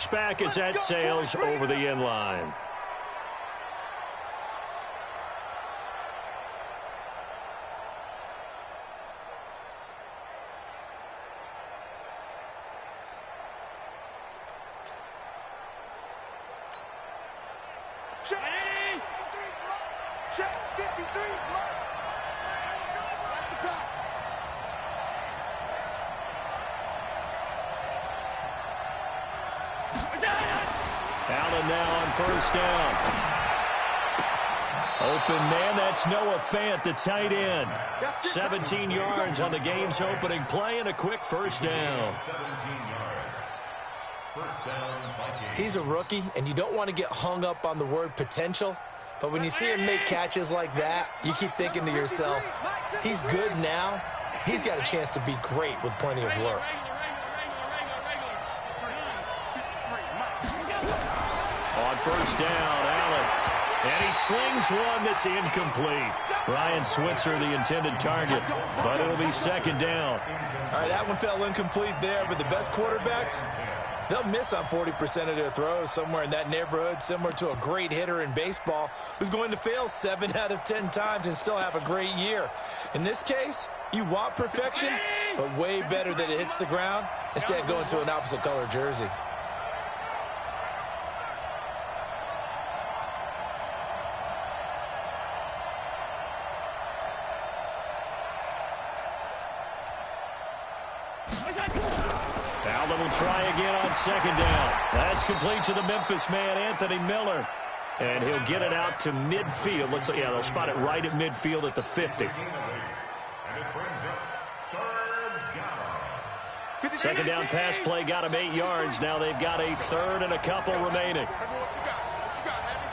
looks back as that sails over the end line. Allen now on first down. Open man, that's Noah Fant, the tight end. 17 yards on the game's opening play and a quick first down. 17 yards. First down, Vikings. He's a rookie, and you don't want to get hung up on the word potential. But when you see him make catches like that, you keep thinking to yourself, he's good now. He's got a chance to be great with plenty of work. On first down, Allen. And he slings one that's incomplete. Ryan Switzer, the intended target, but it'll be second down. All right, that one fell incomplete there, but the best quarterbacks, they'll miss on 40% of their throws, somewhere in that neighborhood, similar to a great hitter in baseball who's going to fail 7 out of 10 times and still have a great year. In this case, you want perfection, but way better that it hits the ground instead of going to an opposite color jersey. Allen will try again on second down. That's complete to the Memphis man, Anthony Miller. And he'll get it out to midfield. Let's see, yeah, they'll spot it right at midfield at the 50. Second down pass play got him 8 yards. Now they've got a third and a couple remaining. What you got? What you got, Heavy?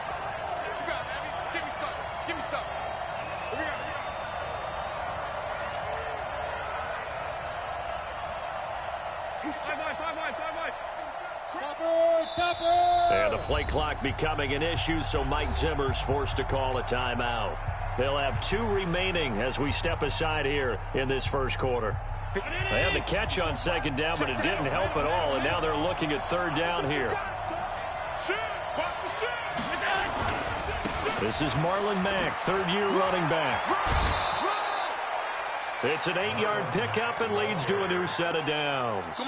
What you got, Heavy? Give me something. Give me something. What we got? And the play clock becoming an issue, so Mike Zimmer's forced to call a timeout. They'll have 2 remaining as we step aside here in this first quarter. They had the catch on second down, but it didn't help at all, and now they're looking at third down here. This is Marlon Mack, third-year running back. It's an 8-yard pickup and leads to a new set of downs.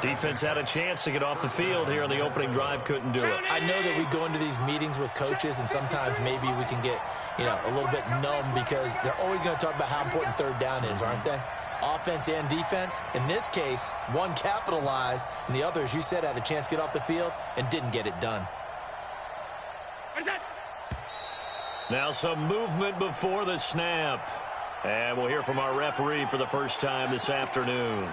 Defense had a chance to get off the field here on the opening drive, couldn't do it. I know that we go into these meetings with coaches, and sometimes maybe we can get, a little bit numb because they're always going to talk about how important third down is, aren't they? Offense and defense. In this case, one capitalized, and the other, as you said, had a chance to get off the field and didn't get it done. Now some movement before the snap. And we'll hear from our referee for the first time this afternoon.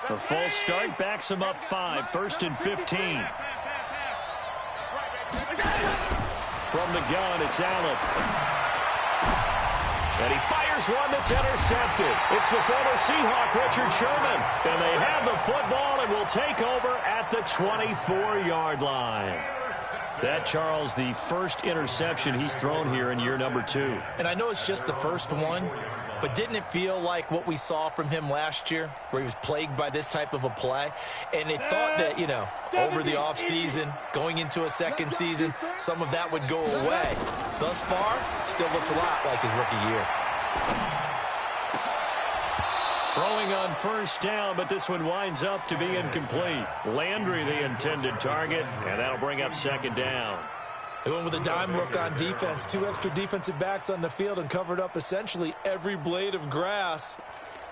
A false start backs him up 5, first and 15. From the gun, it's Allen. And he fires one that's intercepted. It's the former Seahawk, Richard Sherman. And they have the football and will take over at the 24-yard line. That, Charles, the first interception he's thrown here in year number 2. And I know it's just the first one, but didn't it feel like what we saw from him last year, where he was plagued by this type of a play? And it thought that, over the offseason, going into a second season, some of that would go away. Thus far, still looks a lot like his rookie year. Throwing on first down, but this one winds up to be incomplete. Landry, the intended target, and that'll bring up second down. They went with a dime look on defense. 2 extra defensive backs on the field and covered up essentially every blade of grass.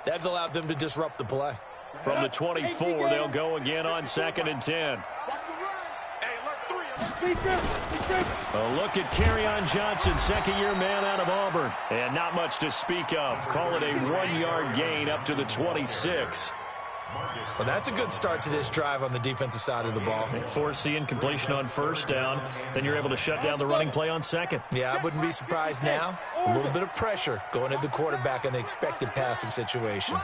That allowed them to disrupt the play. From the 24, they'll go again on second and 10. A look at Kerryon Johnson, second-year man out of Auburn. And not much to speak of. Call it a 1-yard gain up to the 26. Well, that's a good start to this drive on the defensive side of the ball. Force the incompletion on first down. Then you're able to shut down the running play on second. Yeah, I wouldn't be surprised now. A little bit of pressure going at the quarterback in the expected passing situation.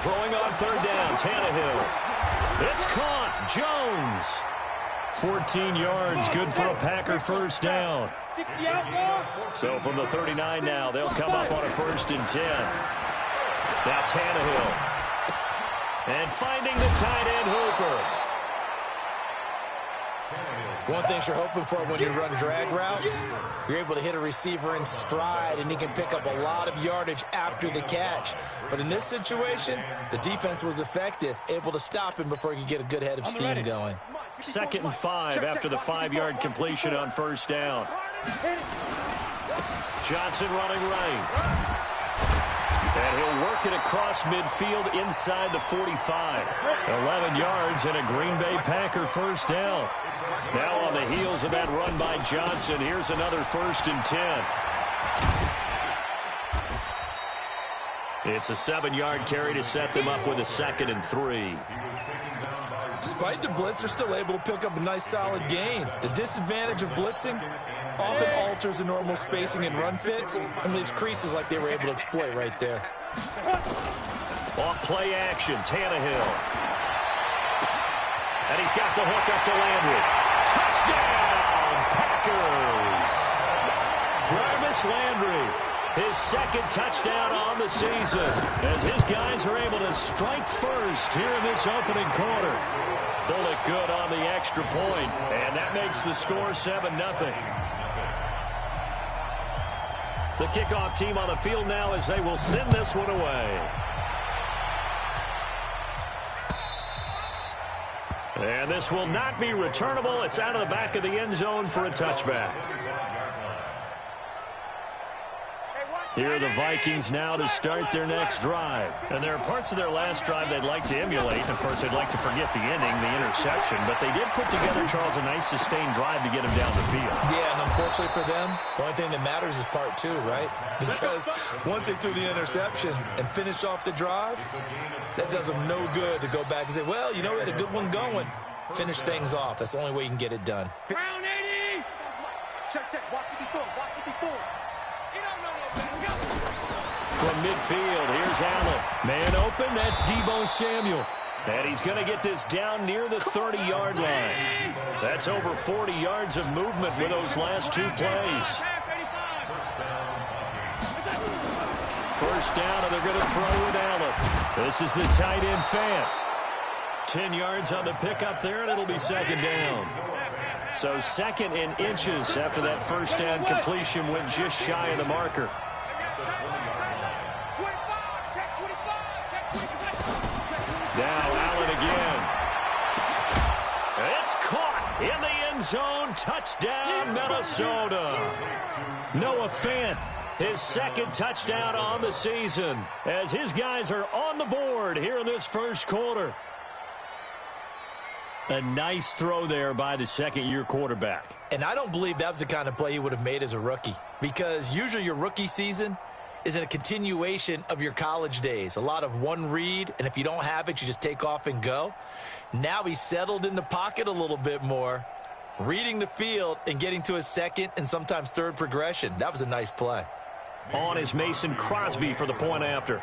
Throwing on third down, Tannehill. It's caught. Jones. 14 yards, good for a Packer first down. So from the 39 now, they'll come up on a 1st and 10. Now Tannehill. And finding the tight end Hooper. One thing you're hoping for when you run drag routes, you're able to hit a receiver in stride, and he can pick up a lot of yardage after the catch. But in this situation, the defense was effective, able to stop him before he could get a good head of steam going. 2nd and 5 after the 5-yard completion on 1st down. Johnson running right. And he'll work it across midfield inside the 45. 11 yards and a Green Bay Packer first down. Now on the heels of that run by Johnson, here's another 1st and 10. It's a 7-yard carry to set them up with a 2nd and 3. Despite the blitz, they're still able to pick up a nice solid gain. The disadvantage of blitzing often alters the normal spacing and run fits and leaves creases like they were able to exploit right there. Off play action, Tannehill. And he's got the hook up to Landry. Touchdown, Packers! Jarvis Landry, his 2nd touchdown on the season, as his guys are able to strike first here in this opening quarter. Bullet good on the extra point, and that makes the score 7-0. The kickoff team on the field now as they will send this one away. And this will not be returnable. It's out of the back of the end zone for a touchback. Here are the Vikings now to start their next drive. And there are parts of their last drive they'd like to emulate. Of course, they'd like to forget the inning, the interception. But they did put together, Charles, a nice sustained drive to get him down the field. Yeah, and unfortunately for them, the only thing that matters is part 2, right? Because once they threw the interception and finished off the drive, that does them no good to go back and say, well, you know, we had a good one going. Finish things off. That's the only way you can get it done. Ground 80! Check. Walk 54. From midfield, here's Allen. Man open, that's Deebo Samuel. And he's going to get this down near the 30-yard line. That's over 40 yards of movement with those last 2 plays. First down, and they're going to throw with Allen. This is the tight end Fant. 10 yards on the pickup there, and it'll be 2nd down. So 2nd in inches after that 1st down completion went just shy of the marker. Now Allen again. It's caught in the end zone. Touchdown, Minnesota. Noah Fant, his 2nd touchdown on the season, as his guys are on the board here in this first quarter. A nice throw there by the 2nd-year quarterback. And I don't believe that was the kind of play he would have made as a rookie, because usually your rookie season is a continuation of your college days. A lot of one read, and if you don't have it, you just take off and go. Now he's settled in the pocket a little bit more, reading the field and getting to his 2nd and sometimes 3rd progression. That was a nice play. On is Mason Crosby for the point after.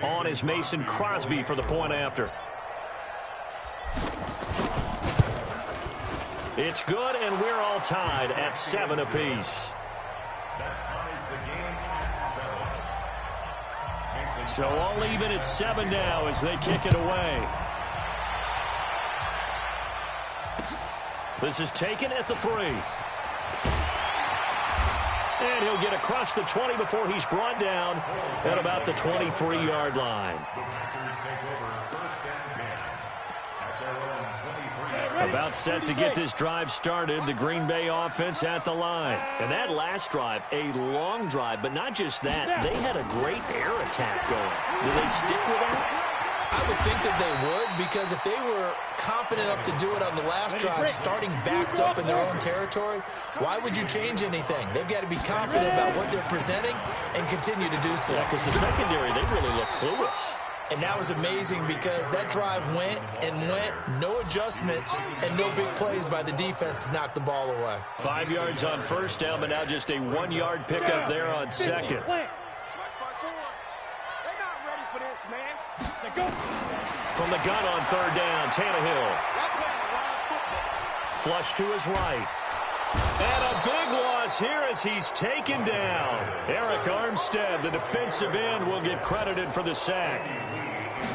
On is Mason Crosby for the point after. It's good, and we're all tied at 7 apiece. So all even at 7 now as they kick it away. This is taken at the 3. And he'll get across the 20 before he's brought down at about the 23-yard line. About set to get this drive started, the Green Bay offense at the line. And that last drive, a long drive, but not just that. They had a great air attack going. Do they stick with that? I would think that they would, because if they were confident enough to do it on the last drive, starting backed up in their own territory, why would you change anything? They've got to be confident about what they're presenting and continue to do so. Yeah, because the secondary, they really look clueless. And that was amazing because that drive went and went, no adjustments and no big plays by the defense to knock the ball away. 5 yards on first down, but now just a 1-yard pickup there on second. From the gun on third down, Tannehill. Flush to his right. And a big loss here as he's taken down. Eric Armstead, the defensive end, will get credited for the sack.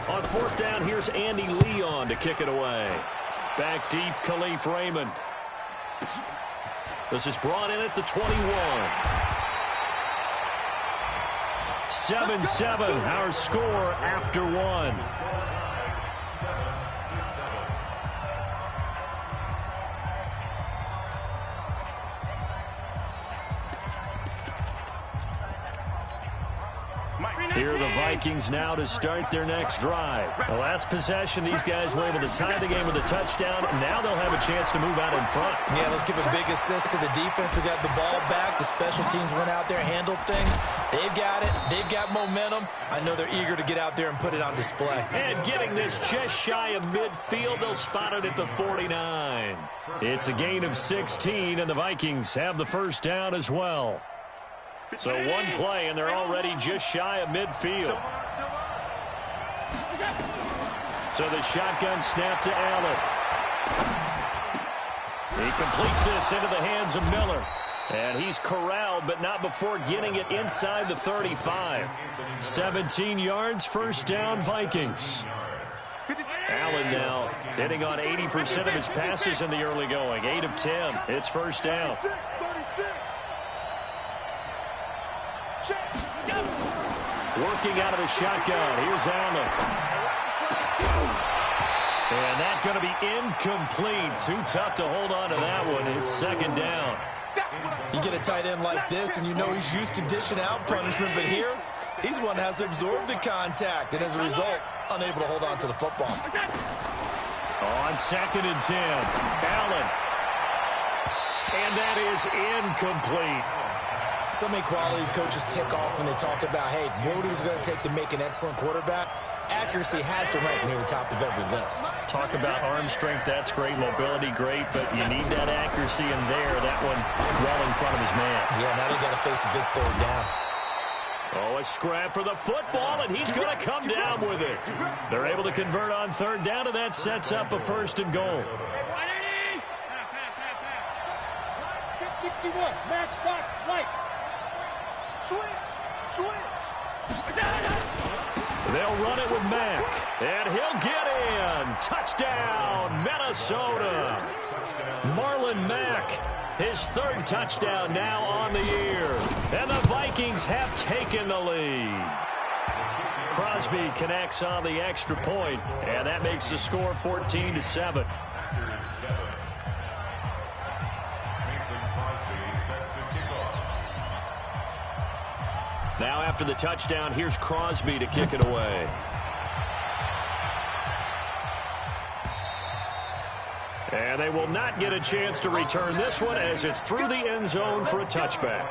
On fourth down, here's Andy Leon to kick it away. Back deep, Khalif Raymond. This is brought in at the 21. 7-7, our score after one. Here are the Vikings now to start their next drive. The last possession, these guys were able to tie the game with a touchdown. Now they'll have a chance to move out in front. Yeah, let's give a big assist to the defense who got the ball back. The special teams went out there, handled things. They've got it. They've got momentum. I know they're eager to get out there and put it on display. And getting this just shy of midfield, they'll spot it at the 49. It's a gain of 16, and the Vikings have the first down as well. So one play, and they're already just shy of midfield. So the shotgun snap to Allen. He completes this into the hands of Miller. And he's corralled, but not before getting it inside the 35. 17 yards, first down, Vikings. Allen now hitting on 80% of his passes in the early going. 8 of 10. It's first down. Working out of the shotgun. Here's Allen. And that's going to be incomplete. Too tough to hold on to that one. It's second down. You get a tight end like this, and you know he's used to dishing out punishment, but here, he's one that has to absorb the contact, and as a result, unable to hold on to the football. On second and 10, Allen. And that is incomplete. So many qualities coaches tick off when they talk about, hey, what is it going to take to make an excellent quarterback? Accuracy has to rank near the top of every list. Talk about arm strength, that's great. Mobility, great, but you need that accuracy in there. That one well in front of his man. Yeah, now they got to face a big third down. Oh, a scrap for the football, and he's going to come down with it. They're able to convert on third down, and that sets up a first and goal. 61, match box, light. Switch! They'll run it with Mack, and he'll get in. Touchdown, Minnesota. Marlon Mack, his third touchdown now on the year. And the Vikings have taken the lead. Crosby connects on the extra point, and that makes the score 14-7. Now after the touchdown, here's Crosby to kick it away. And they will not get a chance to return this one as it's through the end zone for a touchback.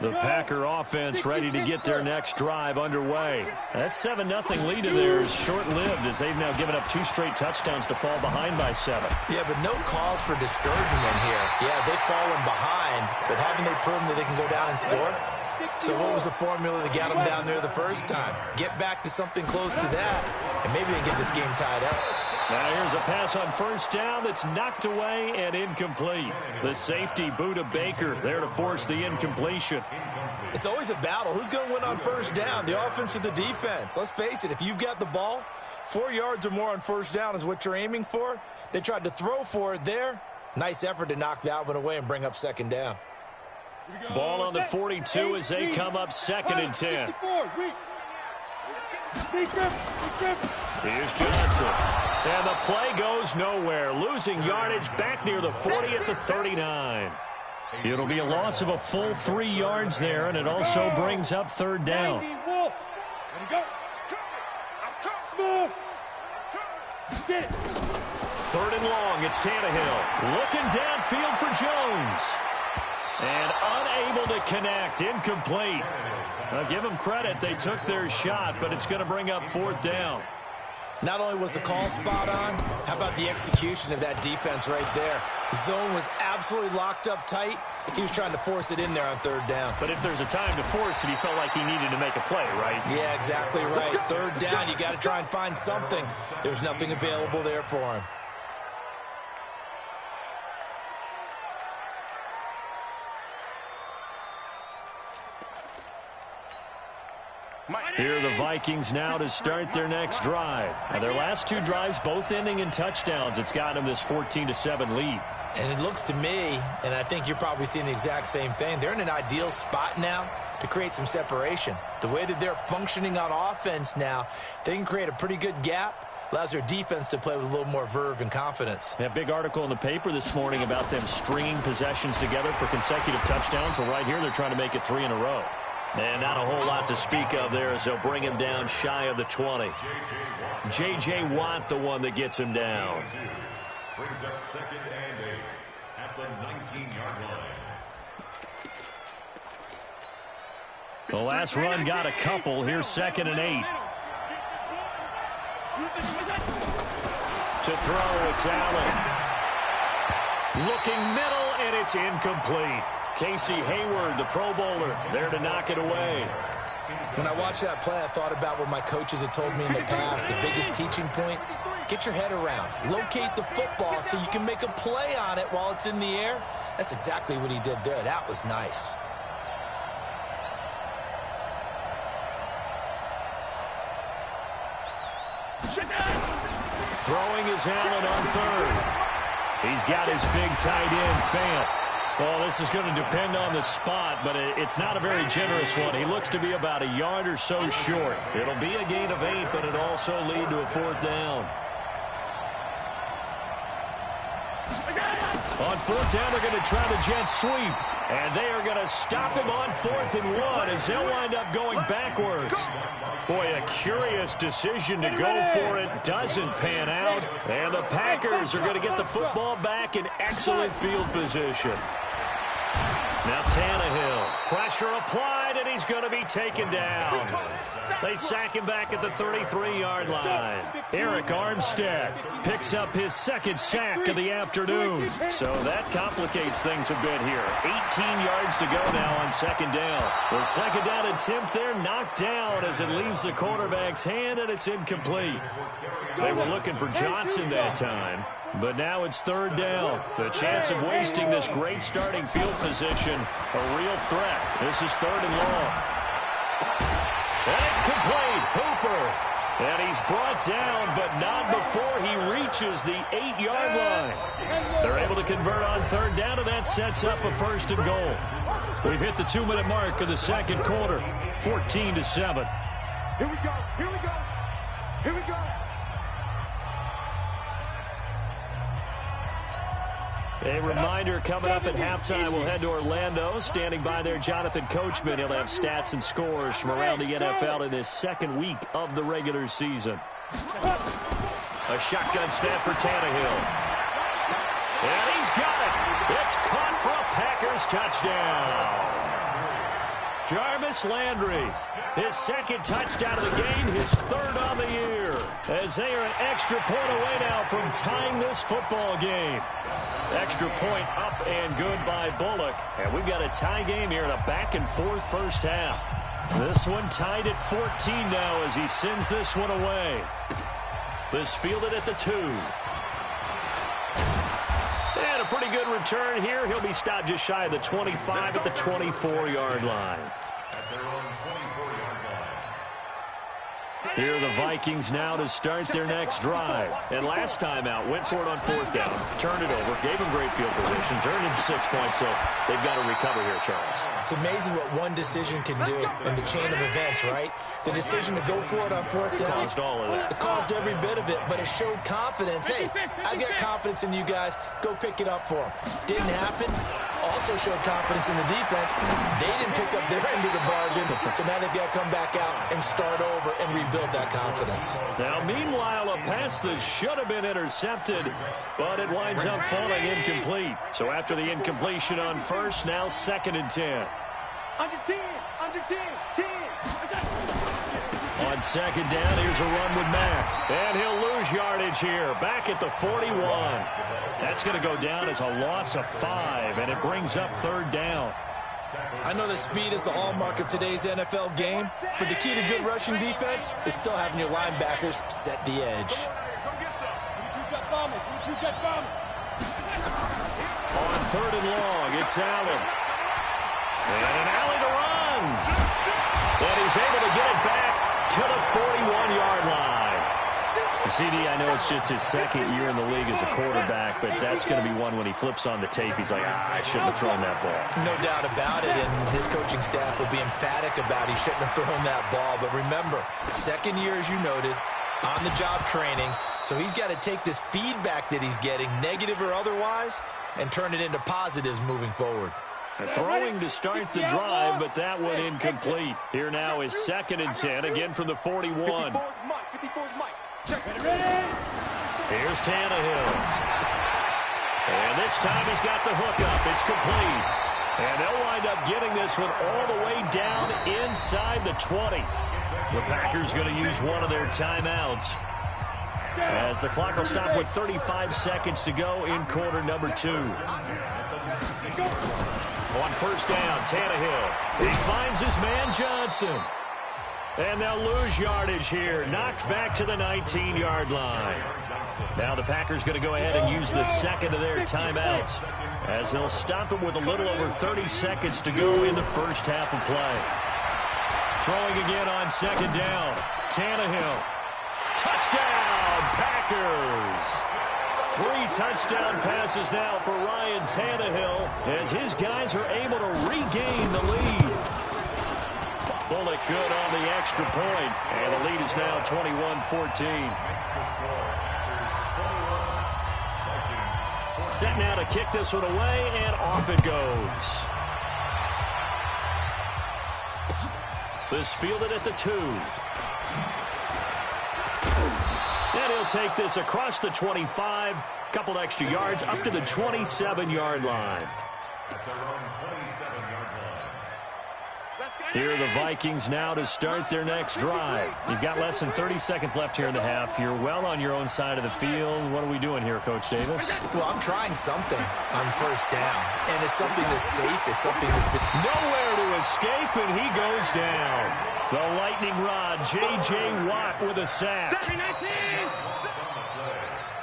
The Packer offense ready to get their next drive underway. That 7-0 lead of theirs short-lived as they've now given up 2 straight touchdowns to fall behind by 7. Yeah, but no cause for discouragement here. Yeah, they've fallen behind, but haven't they proven that they can go down and score? So what was the formula that got them down there the first time? Get back to something close to that, and maybe they can get this game tied up. Now here's a pass on first down that's knocked away and incomplete. The safety, Buda Baker, there to force the incompletion. It's always a battle. Who's going to win on first down, the offense or the defense? Let's face it, if you've got the ball, 4 yards or more on first down is what you're aiming for. They tried to throw for it there. Nice effort to knock that one away and bring up second down. Ball on the 42 as they come up 2nd and 10. Here's Johnson. And the play goes nowhere. Losing yardage back near the 40 at the 39. It'll be a loss of a full 3 yards there, and it also brings up 3rd down. 3rd and long, it's Tannehill. Looking downfield for Jones. And unable to connect, incomplete. I'll give them credit, they took their shot, but it's going to bring up 4th down. Not only was the call spot on, how about the execution of that defense right there? Zone was absolutely locked up tight. He was trying to force it in there on 3rd down. But if there's a time to force it, he felt like he needed to make a play, right? Yeah, exactly right. 3rd down, you got to try and find something. There's nothing available there for him. Here are the Vikings now to start their next drive. Now their last 2 drives both ending in touchdowns. It's got them this 14-7 lead. And it looks to me, and I think you're probably seeing the exact same thing, they're in an ideal spot now to create some separation. The way that they're functioning on offense now, they can create a pretty good gap. Allows their defense to play with a little more verve and confidence. A big article in the paper this morning about them stringing possessions together for consecutive touchdowns. So right here, they're trying to make it 3 in a row. And not a whole lot to speak of there as they'll bring him down shy of the 20. J.J. Watt, the one that gets him down. Brings up 2nd and 8 at the 19-yard line. The last run got a couple. Here's 2nd and 8. To throw, it's Allen. Looking middle, and it's incomplete. Casey Hayward, the Pro Bowler, there to knock it away. When I watched that play, I thought about what my coaches had told me in the past. The biggest teaching point, get your head around. Locate the football so you can make a play on it while it's in the air. That's exactly what he did there. That was nice. Throwing is Allen on 3rd. He's got his big tight end, Fant. Well, this is going to depend on the spot, but it's not a very generous one. He looks to be about a yard or so short. It'll be a gain of 8, but it'll also lead to a 4th down. On 4th down, they're going to try the jet sweep. And they are going to stop him on 4th and 1 as they'll wind up going backwards. Boy, a curious decision to go for it. Doesn't pan out. And the Packers are going to get the football back in excellent field position. Now Tannehill. Pressure applied, and he's going to be taken down. They sack him back at the 33-yard line. Eric Armstead picks up his 2nd sack of the afternoon. So that complicates things a bit here. 18 yards to go now on 2nd down. The 2nd down attempt there knocked down as it leaves the quarterback's hand, and it's incomplete. They were looking for Johnson that time. But now it's 3rd down. The chance of wasting this great starting field position, a real threat. This is 3rd and long. And it's complete. Hooper. And he's brought down, but not before he reaches the 8-yard line. They're able to convert on 3rd down, and that sets up a 1st and goal. We've hit the 2-minute mark of the 2nd quarter, 14-7. Here we go. Here we go. Here we go. A reminder coming up at halftime, we'll head to Orlando. Standing by there, Jonathan Coachman. He'll have stats and scores from around the NFL in this 2nd week of the regular season. A shotgun snap for Tannehill. And he's got it. It's caught for a Packers touchdown. Jarvis Landry, his 2nd touchdown of the game, his 3rd on the year. As they are an extra point away now from tying this football game. Extra point up and good by Bullock. And we've got a tie game here in a back-and-forth first half. This one tied at 14 now as he sends this one away. This fielded at the 2. And a pretty good return here. He'll be stopped just shy of the 25 at the 24-yard line. At their own 24-yard line. Here are the Vikings now to start their next drive. And last time out, went for it on 4th down, turned it over, gave them great field position, turned into 6 points, so they've got to recover here, Charles. It's amazing what one decision can do in the chain of events, right? The decision to go for it on 4th down. Caused all of that. It caused every bit of it, but it showed confidence. Hey, I've got confidence in you guys. Go pick it up for them. Didn't happen. Also showed confidence in the defense. They didn't pick up their end of the bargain, so now they've got to come back out and start over and rebuild that confidence. Now, meanwhile, a pass that should have been intercepted, but it winds up falling incomplete. So after the incompletion on 1st, now 2nd and 10. Under 10, 10. On 2nd down, here's a run with Mack. And he'll lose yardage here, back at the 41. That's going to go down as a loss of 5, and it brings up 3rd down. I know that speed is the hallmark of today's NFL game, but the key to good rushing defense is still having your linebackers set the edge. On 3rd and long, it's Allen. And an alley to run. And he's able to get it back to the 41-yard line. CD, I know it's just his 2nd year in the league as a quarterback, but that's going to be one when he flips on the tape. He's like, I shouldn't have thrown that ball. No doubt about it, and his coaching staff will be emphatic about he shouldn't have thrown that ball. But remember, 2nd year, as you noted, on-the-job training, so he's got to take this feedback that he's getting, negative or otherwise, and turn it into positives moving forward. Throwing to start the drive, but that one incomplete. Here now is 2nd and 10, again from the 41. Here's Tannehill. And this time he's got the hook up. It's complete. And they'll wind up getting this one all the way down inside the 20. The Packers going to use one of their timeouts, as the clock will stop with 35 seconds to go in quarter number 2. On 1st down, Tannehill. He finds his man Johnson. And they'll lose yardage here. Knocked back to the 19-yard line. Now the Packers going to go ahead and use the 2nd of their timeouts, as they'll stop it with a little over 30 seconds to go in the first half of play. Throwing again on 2nd down. Tannehill. Touchdown, Packers! 3 touchdown passes now for Ryan Tannehill, as his guys are able to regain the lead. Bullock good on the extra point, and the lead is now 21-14. Set now to kick this one away, and off it goes. This fielded at the 2. And he'll take this across the 25, couple extra yards up to the 27-yard line. Here are the Vikings now to start their next drive. You've got less than 30 seconds left here in the half. You're well on your own side of the field. What are we doing here, Coach Davis? Well, I'm trying something on 1st down, and it's something that's safe. It's something that's been nowhere to escape, and he goes down. The lightning rod, J.J. Watt with a sack.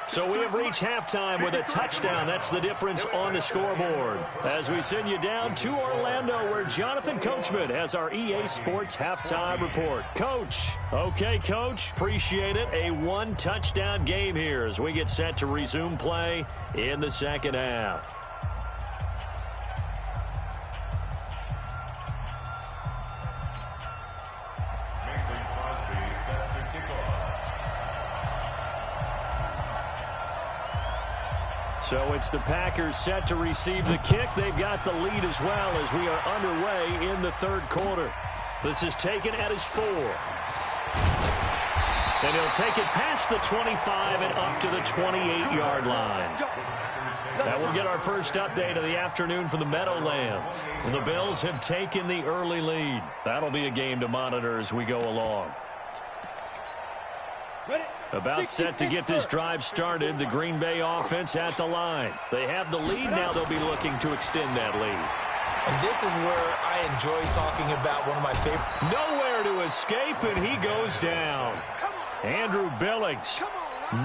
So we have reached halftime with a touchdown. That's the difference on the scoreboard, as we send you down to Orlando, where Jonathan Coachman has our EA Sports halftime report. Coach. Okay, Coach. Appreciate it. A 1-touchdown game here as we get set to resume play in the second half. So it's the Packers set to receive the kick. They've got the lead as well as we are underway in the 3rd quarter. This is taken at his 4. And he'll take it past the 25 and up to the 28-yard line. That will get our first update of the afternoon from the Meadowlands. The Bills have taken the early lead. That'll be a game to monitor as we go along. About set to get this drive started, the Green Bay offense at the line. They have the lead. Now they'll be looking to extend that lead. And this is where I enjoy talking about one of my favorite. Nowhere to escape, and he goes down. Andrew Billings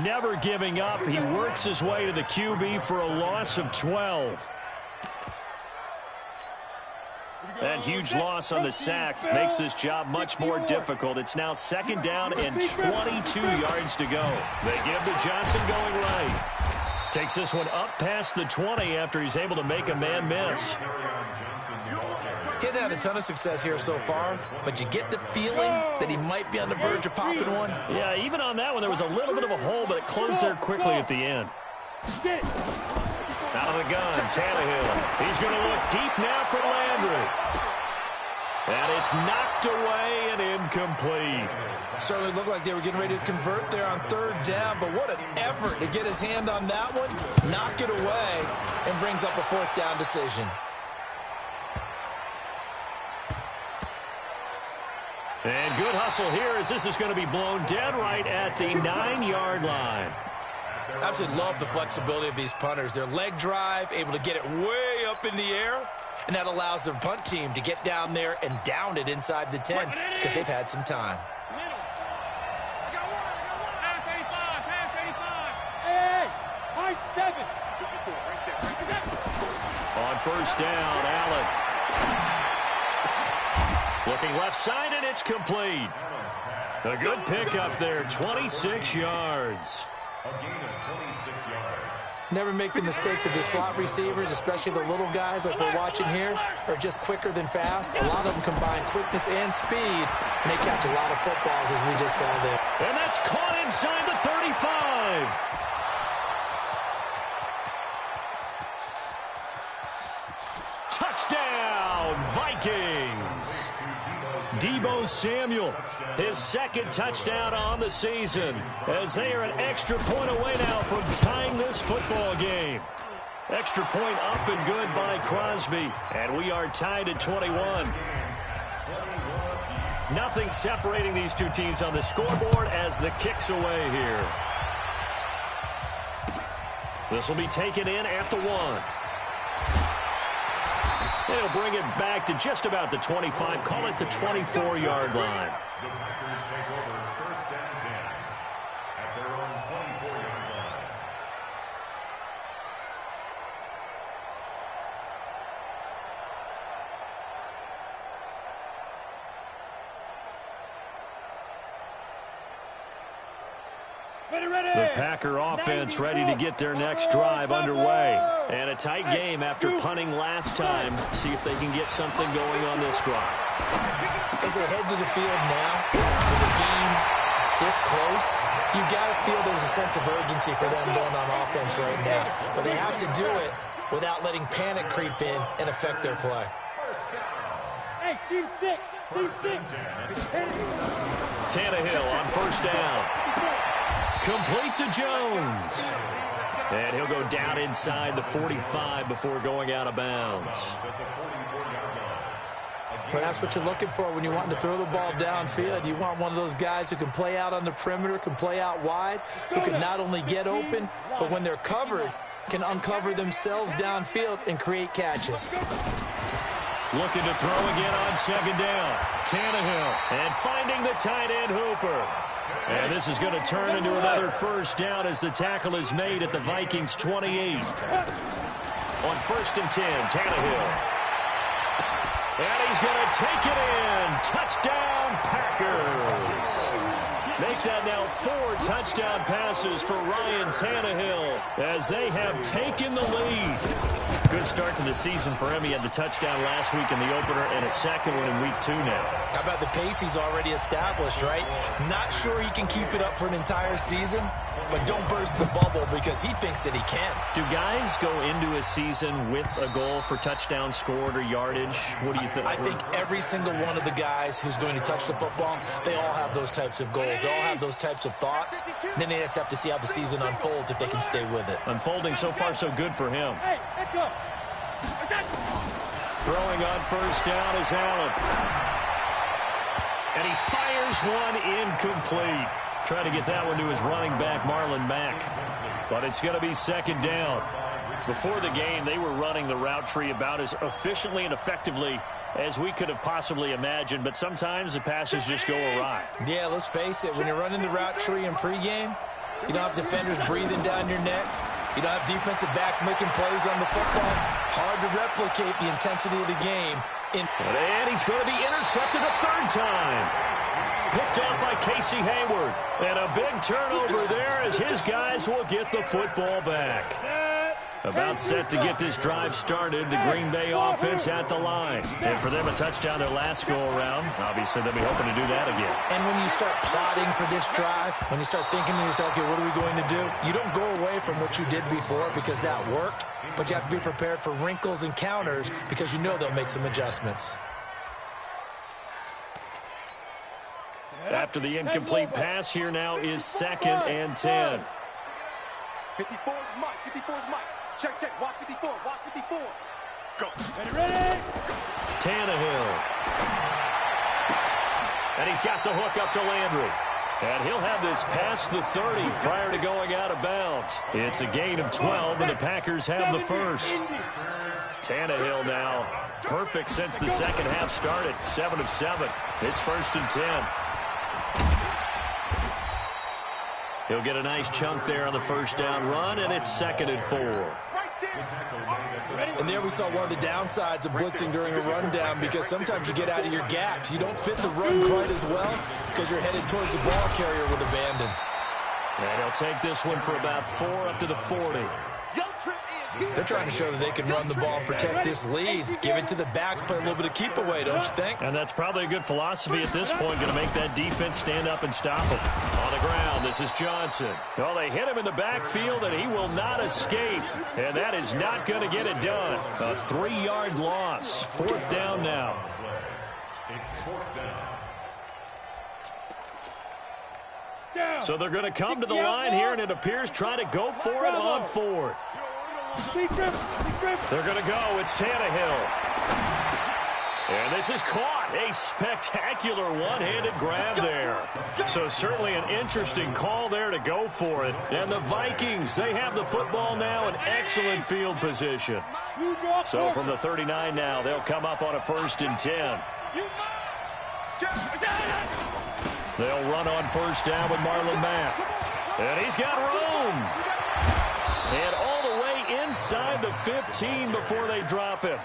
never giving up. He works his way to the QB for a loss of 12. That huge loss on the sack makes this job much more difficult. It's now 2nd down and 22 yards to go. They give to Johnson going right. Takes this one up past the 20 after he's able to make a man miss. Getting had a ton of success here so far, but you get the feeling that he might be on the verge of popping one. Yeah, even on that one, there was a little bit of a hole, but it closed there quickly at the end. Out of the gun, Tannehill. He's going to look deep now for Landry. And it's knocked away and incomplete. Certainly looked like they were getting ready to convert there on 3rd down, but what an effort to get his hand on that one, knock it away, and brings up a 4th down decision. And good hustle here as this is going to be blown dead right at the 9-yard line. Absolutely love the flexibility of these punters. Their leg drive, able to get it way up in the air, and that allows the punt team to get down there and down it inside the 10 because they've had some time. On 1st down, Allen. Looking left side, and it's complete. A good pickup there, 26 yards. A gain of 26 yards. Never make the mistake that the slot receivers, especially the little guys like we're watching here, are just quicker than fast. A lot of them combine quickness and speed, and they catch a lot of footballs, as we just saw there. And that's caught inside the 35. Touchdown, Vikings. Deebo Samuel, his 2nd touchdown on the season, as they are an extra point away now from tying this football game. Extra point up and good by Crosby, and we are tied at 21. Nothing separating these two teams on the scoreboard as the kick's away here. This will be taken in at the 1. They'll bring it back to just about the 25, call it the 24-yard line. The Packers take over 1st and 10 at their own 24-yard line. The Packer offense ready to get their next drive underway. And a tight game after punting last time. See if they can get something going on this drive. As they head to the field now, with the game this close, you've got to feel there's a sense of urgency for them going on offense right now. But they have to do it without letting panic creep in and affect their play. Hey, team 6. Team 6. Tannehill on 1st down. Complete to Jones. And he'll go down inside the 45 before going out of bounds. Well, that's what you're looking for when you're wanting to throw the ball downfield. You want one of those guys who can play out on the perimeter, can play out wide, who can not only get open, but when they're covered, can uncover themselves downfield and create catches. Looking to throw again on 2nd down. Tannehill. And finding the tight end Hooper. And this is going to turn into another 1st down as the tackle is made at the Vikings 28. On 1st and 10, Tannehill. And he's going to take it in. Touchdown, Packers. Make that now 4 touchdown passes for Ryan Tannehill as they have taken the lead. Good start to the season for him. He had the touchdown last week in the opener and a 2nd one in week 2 now. How about the pace he's already established, right? Not sure he can keep it up for an entire season, but don't burst the bubble because he thinks that he can. Do guys go into a season with a goal for touchdowns scored or yardage? What do you think? I think every single one of the guys who's going to touch the football, they all have those types of goals. They all have those types of thoughts. Then they just have to see how the season unfolds if they can stay with it. Unfolding so far so good for him. Throwing on 1st down is Allen. And he fires one incomplete. Trying to get that one to his running back, Marlon Mack. But it's going to be 2nd down. Before the game, they were running the route tree about as efficiently and effectively as we could have possibly imagined. But sometimes the passes just go awry. Yeah, let's face it. When you're running the route tree in pregame, you don't have defenders breathing down your neck. You don't have defensive backs making plays on the football. Hard to replicate the intensity of the game And he's going to be intercepted a third time. Picked up by Casey Hayward. And a big turnover there as his guys will get the football back. About set to get this drive started, the Green Bay offense at the line. And for them, a touchdown their last go-around. Obviously, they'll be hoping to do that again. And when you start plotting for this drive, when you start thinking to yourself, okay, what are we going to do? You don't go away from what you did before because that worked, but you have to be prepared for wrinkles and counters because you know they'll make some adjustments. After the incomplete pass, here now is 2nd and 10. 54 is Mike. 54 is Mike. Check, check. Watch 54. Watch 54. Go. Ready. Tannehill. And he's got the hook up to Landry. And he'll have this past the 30 prior to going out of bounds. It's a gain of 12, and the Packers have the first. Tannehill now perfect since the second half started. 7 of 7. It's 1st and 10. He'll get a nice chunk there on the first down run, and it's 2nd and 4. And there we saw one of the downsides of blitzing during a rundown because sometimes you get out of your gaps. You don't fit the run quite as well because you're headed towards the ball carrier with abandon. And he'll take this one for about 4 up to the 40. They're trying to show that they can run the ball and protect this lead. Give it to the backs, play a little bit of keep away, don't you think? And that's probably a good philosophy at this point, going to make that defense stand up and stop him. On the ground, this is Johnson. Well, they hit him in the backfield, and he will not escape. And that is not going to get it done. A 3-yard loss. 4th down now. It's 4th down. So they're going to come to the line here, and it appears try to go for it on 4th. They're going to go. It's Tannehill. And this is caught. A spectacular one-handed grab there. So certainly an interesting call there to go for it. And the Vikings, they have the football now in excellent field position. So from the 39 now, they'll come up on a 1st and 10. They'll run on 1st down with Marlon Mack. And he's got room. And all the way inside the 15 before they drop him.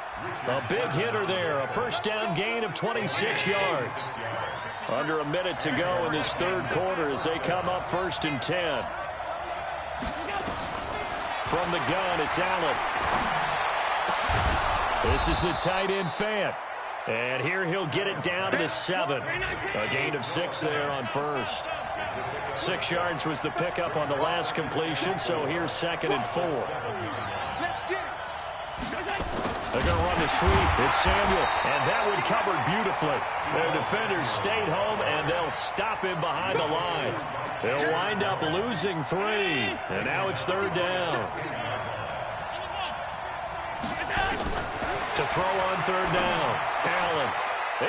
A big hitter there. A 1st down gain of 26 yards. Under a minute to go in this 3rd quarter as they come up 1st and 10. From the gun, it's Allen. This is the tight end Fant. And here he'll get it down to the 7. A gain of 6 there on 1st. 6 yards was the pickup on the last completion, so here's 2nd and 4. They're going to run the sweep. It's Samuel, and that one covered beautifully. Their defenders stayed home, and they'll stop him behind the line. They'll wind up losing 3, and now it's 3rd down. To throw on 3rd down, Allen.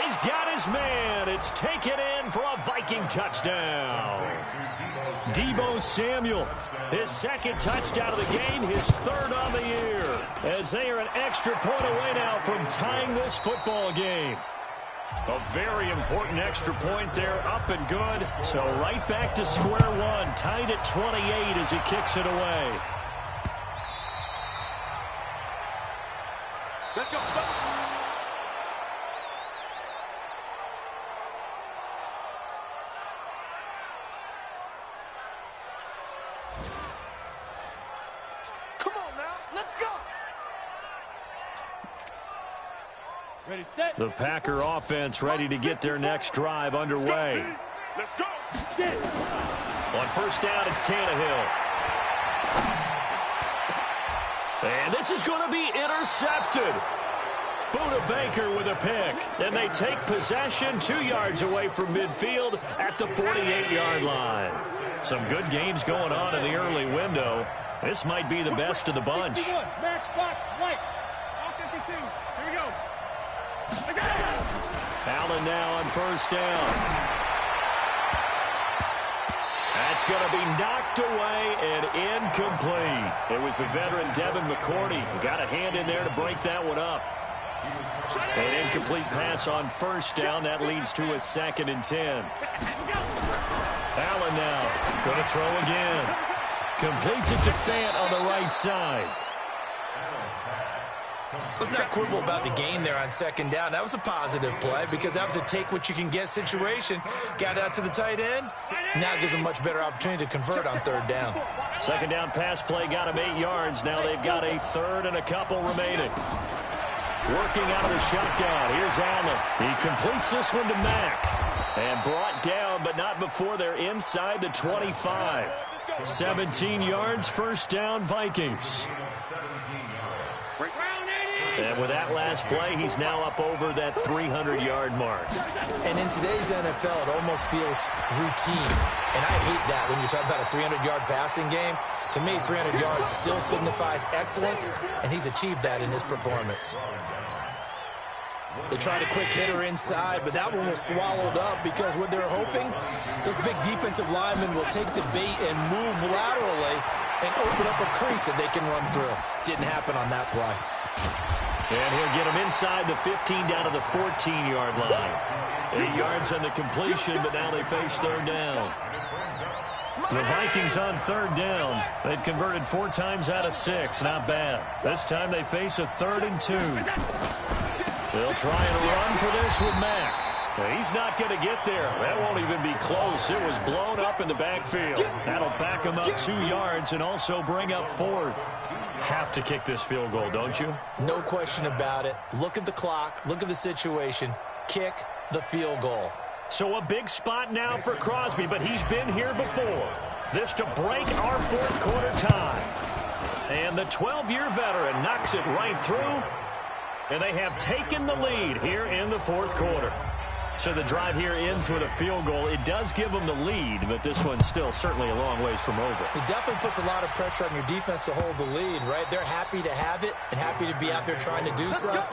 He's got his man. It's taken in for a Viking touchdown. Deebo Samuel, his 2nd touchdown of the game, his 3rd on the year. As they are an extra point away now from tying this football game. A very important extra point there, up and good. So right back to square one, tied at 28 as he kicks it away. Let's go. Come on now. Let's go. Ready, set. The Packer offense ready to get their next drive underway. Let's go. On 1st down, it's Tannehill. And this is going to be intercepted. Buda Baker with a pick. And they take possession 2 yards away from midfield at the 48-yard line. Some good games going on in the early window. This might be the best of the bunch. 61, matchbox, white. All 52. Here we go. Allen now on 1st down. That's going to be knocked away and incomplete. It was the veteran Devin McCourty who got a hand in there to break that one up. An incomplete pass on 1st down. That leads to a 2nd and 10. Allen now going to throw again. Completes it to Fant on the right side. Let's not quibble about the gain there on second down. That was a positive play because that was a take-what-you-can-get situation. Got out to the tight end. Now it gives them a much better opportunity to convert on third down. Second down pass play got him 8 yards. Now they've got a third and a couple remaining. Working out of the shotgun. Here's Allen. He completes this one to Mack. And brought down, but not before they're inside the 25. 17 yards, first down, Vikings. And with that last play, he's now up over that 300-yard mark. And in today's NFL, it almost feels routine. And I hate that when you talk about a 300-yard passing game. To me, 300 yards still signifies excellence, and he's achieved that in his performance. They tried a quick hitter inside, but that one was swallowed up because what they're hoping, those big defensive linemen will take the bait and move laterally and open up a crease that they can run through. Didn't happen on that play. And he'll get him inside the 15 down to the 14-yard line. 8 yards on the completion, but now they face third down. The Vikings on third down. They've converted 4 times out of 6. Not bad. This time they face a 3rd and 2. They'll try and run for this with Mack. He's not going to get there. That won't even be close. It was blown up in the backfield. That'll back him up 2 yards and also bring up 4th. Have to kick this field goal, don't you? No question about it. Look at the clock. Look at the situation. Kick the field goal. So a big spot now for Crosby, but he's been here before. This to break our 4th quarter tie. And the 12-year veteran knocks it right through. And they have taken the lead here in the 4th quarter. So the drive here ends with a field goal. It does give them the lead, but this one's still certainly a long ways from over. It definitely puts a lot of pressure on your defense to hold the lead, right? They're happy to have it and happy to be out there trying to do so.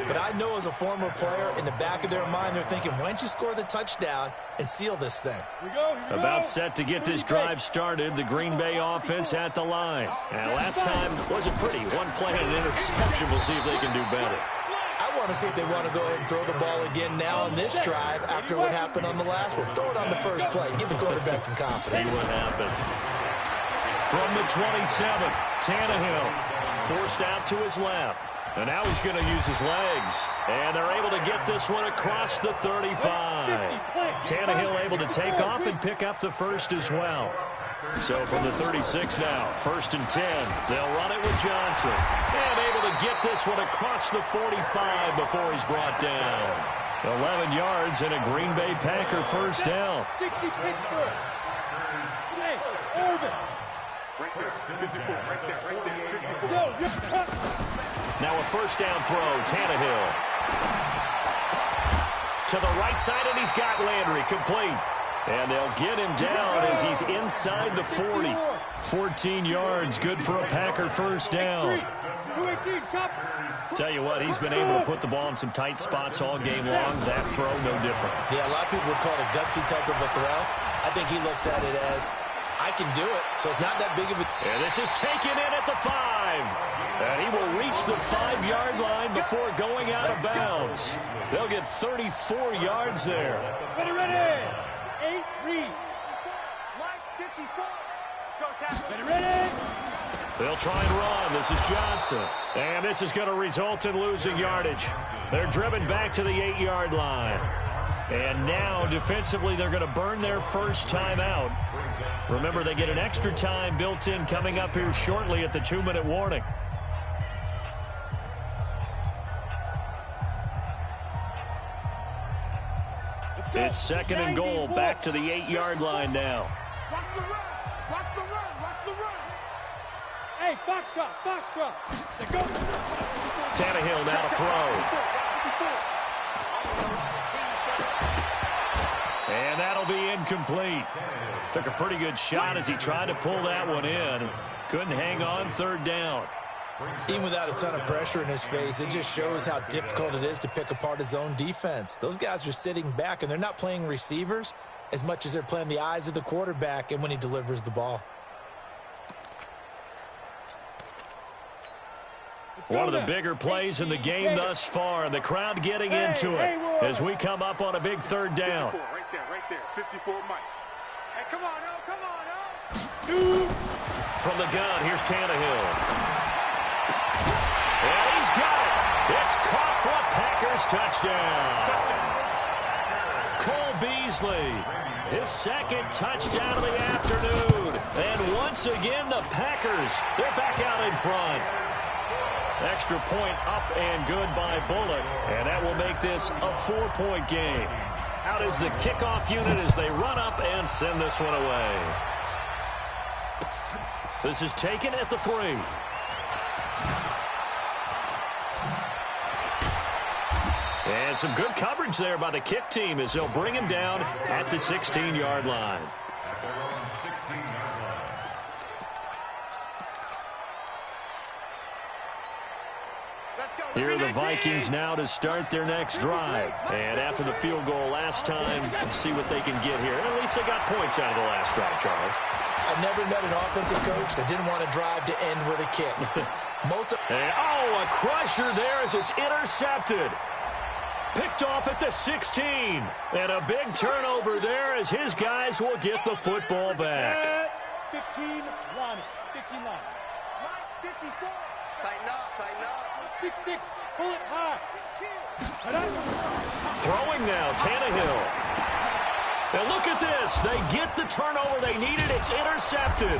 But I know as a former player, in the back of their mind, they're thinking, why don't you score the touchdown and seal this thing? Here we go. About set to get this drive started, the Green Bay offense at the line. And last time wasn't pretty. One play and an interception. We'll see if they can do better. I want to see if they want to go ahead and throw the ball again now on this drive after what happened on the last one. Throw it on the first play. Give the quarterback some confidence. See what happens. From the 27th, Tannehill forced out to his left. And now he's going to use his legs. And they're able to get this one across the 35. Tannehill able to take off and pick up the first as well. So from the 36 now, 1st and 10. They'll run it with Johnson. And able to get this one across the 45 before he's brought down. 11 yards and a Green Bay Packer first down. 66 first. Hey, Urban. Right there, 54, right there, right there, 54. Yo, Now a first down throw, Tannehill. To the right side, and he's got Landry complete. And they'll get him down as he's inside the 40. 14 yards, good for a Packer first down. 218, chop. Tell you what, he's been able to put the ball in some tight spots all game long. That throw, no different. Yeah, a lot of people would call it a gutsy type of a throw. I think he looks at it as, I can do it, so it's not that big of a... And this is taken in at the 5. And he will reach the 5-yard line before going out of bounds. They'll get 34 yards there. Ready, ready. 8, read. Line 54. Ready, ready. They'll try and run. This is Johnson. And this is going to result in losing yardage. They're driven back to the 8-yard line. And now, defensively, they're going to burn their first timeout. Remember, they get an extra time built in coming up here shortly at the 2-minute warning. It's 2nd and goal, back to the 8-yard line now. Watch the run. Watch the run. Watch the run. Hey, foxtrot, foxtrot. Let's go. Tannehill now to throw. And that'll be incomplete. Took a pretty good shot as he tried to pull that one in. Couldn't hang on, 3rd down. Even without a ton of pressure in his face, it just shows how difficult it is to pick apart his own defense. Those guys are sitting back, and they're not playing receivers as much as they're playing the eyes of the quarterback and when he delivers the ball. One of the bigger plays in the game thus far, and the crowd getting into it as we come up on a big 3rd down. 54, right there, 54, Mike. Hey, come on, El, come on, El. 2. From the gun, here's Tannehill. And he's got it. first touchdown. Cole Beasley, his second touchdown of the afternoon. And once again, the Packers, they're back out in front. Extra point up and good by Bullock. And that will make this a 4-point game. Out is the kickoff unit as they run up and send this one away. This is taken at the 3. And some good coverage there by the kick team as they'll bring him down at the 16-yard line. Here are the Vikings now to start their next drive. And after the field goal last time, see what they can get here. At least they got points out of the last drive, Charles. I've never met an offensive coach that didn't want to drive to end with a kick. A crusher there as it's intercepted. Picked off at the 16. And a big turnover there as his guys will get the football back. 15 line. 15 line. 54. Tighten up, tighten up. 6-6, pull it high. Throwing now, Tannehill. And look at this. They get the turnover they needed. It's intercepted.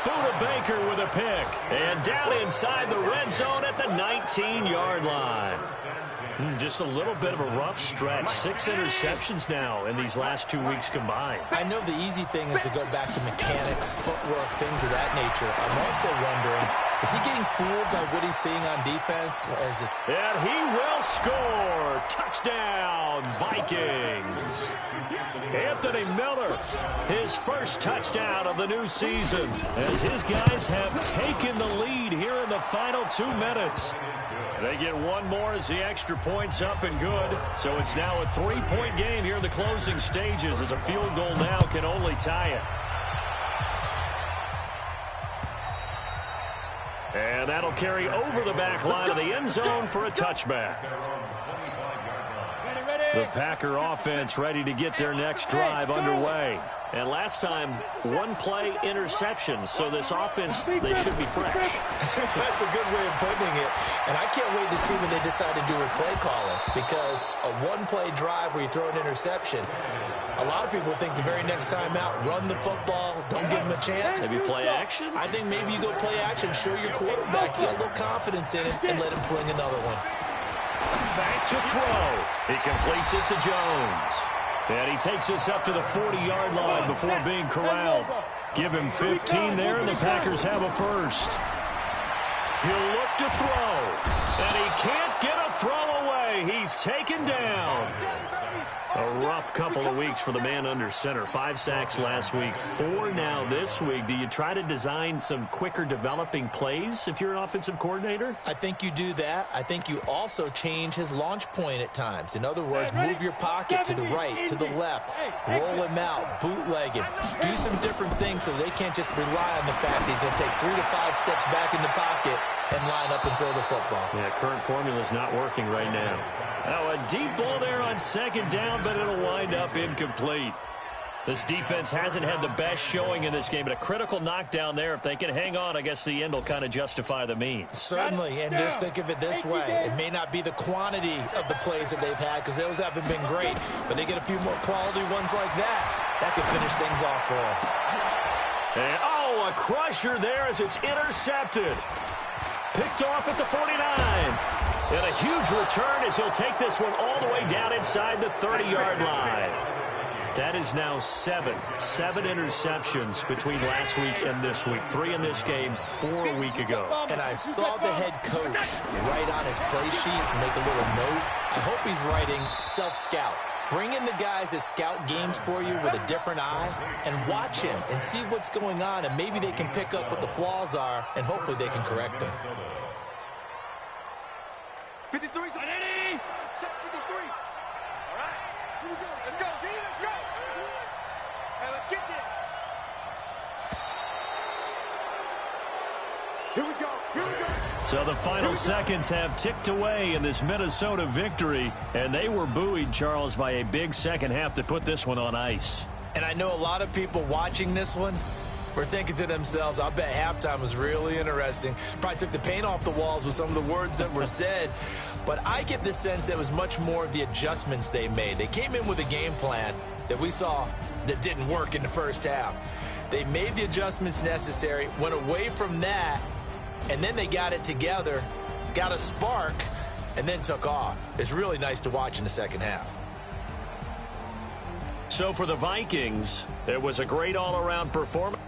Buda Baker with a pick. And down inside the red zone at the 19-yard line. Just a little bit of a rough stretch. 6 interceptions now in these last 2 weeks combined. I know the easy thing is to go back to mechanics, footwork, things of that nature. I'm also wondering, is he getting fooled by what he's seeing on defense? And he will score. Touchdown, Vikings. Anthony Miller, his first touchdown of the new season, as his guys have taken the lead here in the final 2 minutes. They get one more as the extra point's up and good. So it's now a 3-point game here in the closing stages as a field goal now can only tie it. And that'll carry over the back line of the end zone for a touchback. The Packer offense ready to get their next drive underway. And last time, 1-play interception. So this offense, they should be fresh. That's a good way of putting it. And I can't wait to see what they decide to do with play calling. Because a 1-play drive where you throw an interception, a lot of people think the very next time out, run the football, don't give them a chance. Maybe play action? I think maybe you go play action, show your quarterback, you got a little confidence in it, and let him fling another one. Back to throw. He completes it to Jones. And he takes us up to the 40-yard line before being corralled. Give him 15 there, and the Packers have a first. He'll look to throw. And he can't get a throw away. He's taken down. A rough couple of weeks for the man under center. 5 sacks last week, 4 now this week. Do you try to design some quicker developing plays if you're an offensive coordinator? I think you do that. I think you also change his launch point at times. In other words, move your pocket to the right, to the left, roll him out, bootleg him. Do some different things so they can't just rely on the fact that he's going to take 3 to 5 steps back in the pocket and line up and throw the football. Yeah, current formula is not working right now. Now a deep ball there on second down, but it'll wind up incomplete. This defense hasn't had the best showing in this game, but a critical knockdown there. If they can hang on, I guess the end will kind of justify the means. Certainly, and just think of it this way. It may not be the quantity of the plays that they've had because those haven't been great, but they get a few more quality ones like that. That could finish things off for them. And, a crusher there as it's intercepted. Picked off at the 49. And a huge return as he'll take this one all the way down inside the 30-yard line. That is now 7 interceptions between last week and this week. 3 in this game, 4 a week ago. And I saw the head coach write on his play sheet, make a little note. I hope he's writing self-scout. Bring in the guys that scout games for you with a different eye and watch him and see what's going on, and maybe they can pick up what the flaws are, and hopefully they can correct them. 53. Check 53. All right. Here we go. Let's go. Let's go. Hey, let's get there. Here we go. Here we go. So the final seconds have ticked away in this Minnesota victory, and they were buoyed, Charles, by a big second half to put this one on ice. And I know a lot of people watching this one were thinking to themselves, I'll bet halftime was really interesting. Probably took the paint off the walls with some of the words that were said. But I get the sense that it was much more of the adjustments they made. They came in with a game plan that we saw that didn't work in the first half. They made the adjustments necessary, went away from that, and then they got it together, got a spark, and then took off. It's really nice to watch in the second half. So for the Vikings, it was a great all-around performance.